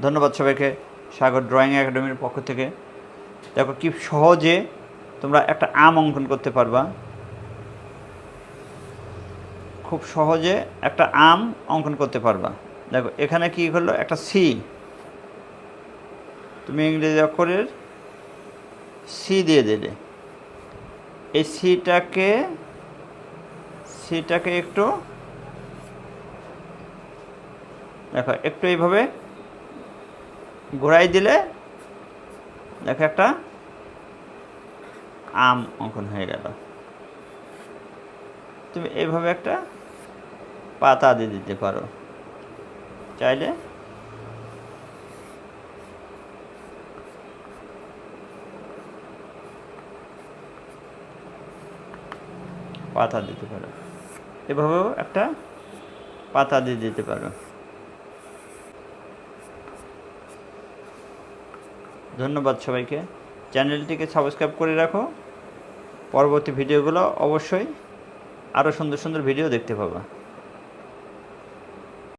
ধন্যবাদ সবাইকে, সাগর ড্রয়িং একাডেমির পক্ষ থেকে। দেখো কি সহজে তোমরা একটা আম অঙ্কন করতে পারবা, খুব সহজে একটা আম অঙ্কন করতে পারবা। দেখো এখানে কি হলো, একটা সি, তুমি ইংরেজি অক্ষরের সি দিয়ে দিলে। এই সিটাকে একটু দেখো, একটু এইভাবে ঘোরাই দিলে দেখো একটা আম অঙ্কন হয়ে গেল। তুমি এইভাবে একটা পাতা দিয়ে দিতে পারো, চাইলে পাতা দিতে পারো, এভাবেও একটা পাতা দিয়ে দিতে পারো। ধন্যবাদ সবাইকে, চ্যানেলটিকে সাবস্ক্রাইব করে রাখো। পরবর্তী ভিডিওগুলো অবশ্যই আরও সুন্দর সুন্দর ভিডিও দেখতে পাবা।